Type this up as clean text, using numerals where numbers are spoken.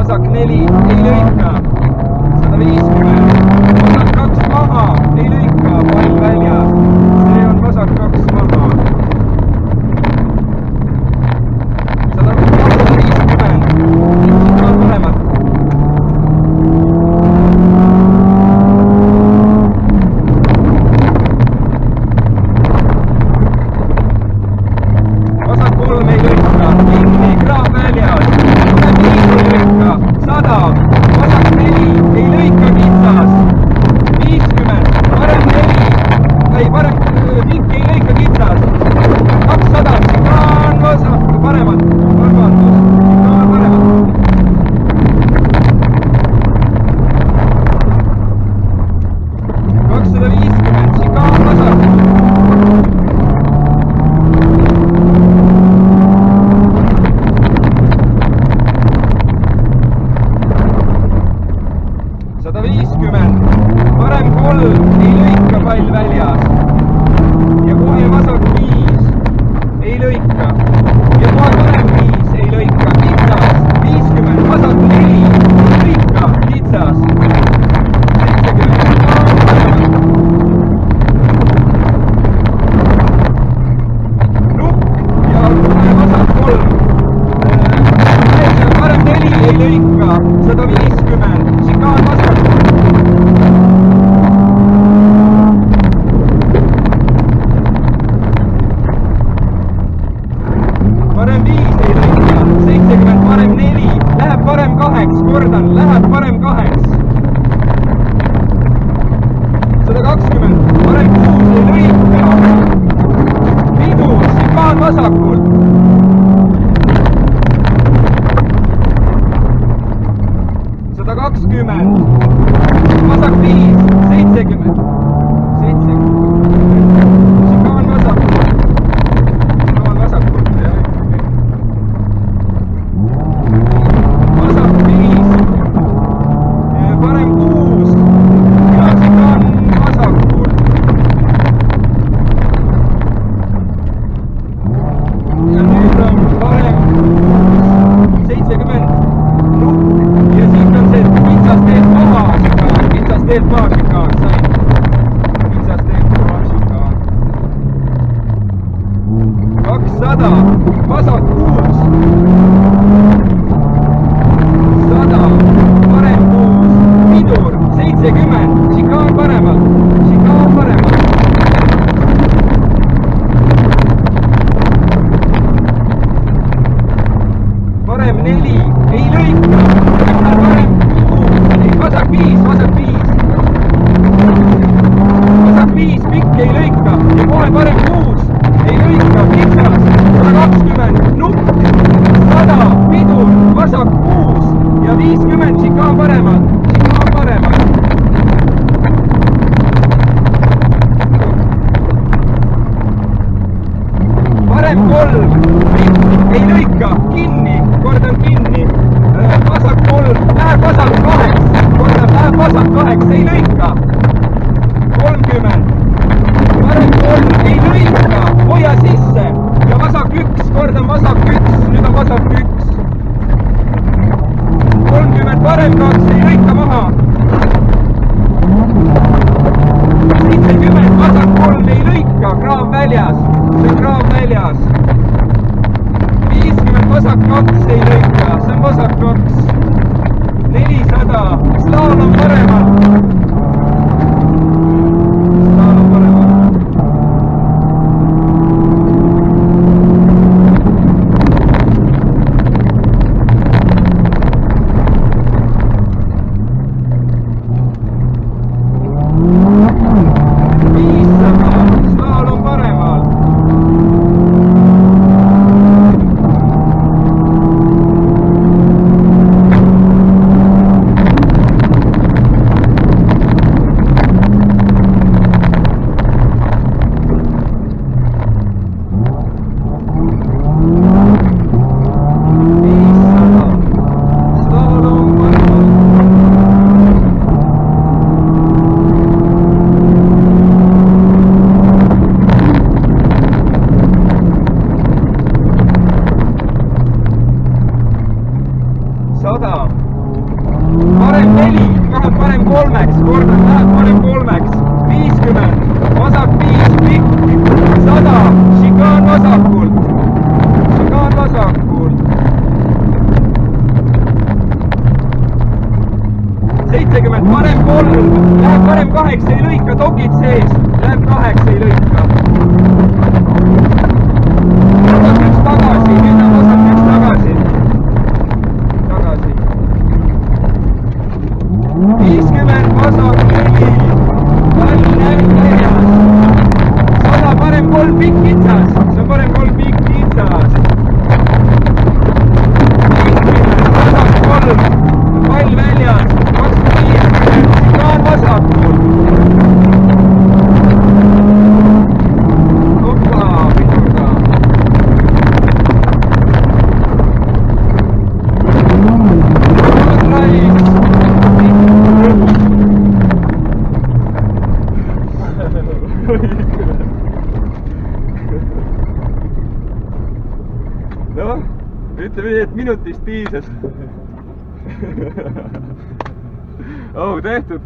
vasak 4, ei lõika, 150, vasak 2 maha, ei lõika, pall väljas, see on vasak 2 maha, 250, mõlemad. Vasak 3 ei lõika, kinni, kraab väljas, 5 ei lõika, 100, vasak 4 ei lõika kitsas, 50, parem 4, ei parem, pikk ei lõika kitsas, 200, sikaan vasak, paremat, vabandus, sikaan paremat. 250, sikaan vasak. Parem 3, ei lõika, pall väljas ja kohe vasak 5, ei lõika ja kohe parem 5, ei lõika, kitsas, 50, vasak 4, lõika, kitsas, 70, nukk ja kohe vasak 3, parem 4, ei lõika, 150, sikaan vasak. Parem 5 ei lõika, 70, parem 4, läheb parem 8, kordan, läheb parem 8. 120, parem 6 ei lõika, pidur, sikaan vasakul. 120, vasak 5, 70, 70, sikaan vasakul. Teed paasikaan, sain kitsas teed paasikaan. 200, vasak 6, 100, parem 6, pidur, 70, sikaan paremalt, sikaan paremalt. Parem 4, ei lõika, parem 6, vasak 5, vasak 5. Vasak 5, pikk ei lõika ja kohe parem 6, ei lõika, kitsas, 120, nukk, 100, pidur, vasak 6 ja 50, sikaan paremal, sikaan paremal. Parem 3, pikk ei lõika, kinni, kordan kinni, vasak 3, läheb vasak 8, kordan, läheb vasak 8, ei lõika. 30, parem 3, ei lõika, hoia sisse ja vasak 1, kordan vasak 1, nüüd on vasak 1. 30, parem 2, ei lõika maha. 70, vasak 3, ei lõika, kraab väljas, see on kraab väljas. 50, vasak 2, ei lõika, see on vasak 2. 400, slaalom paremal. ütleme nii, et minutist piisas. Oh, tehtud.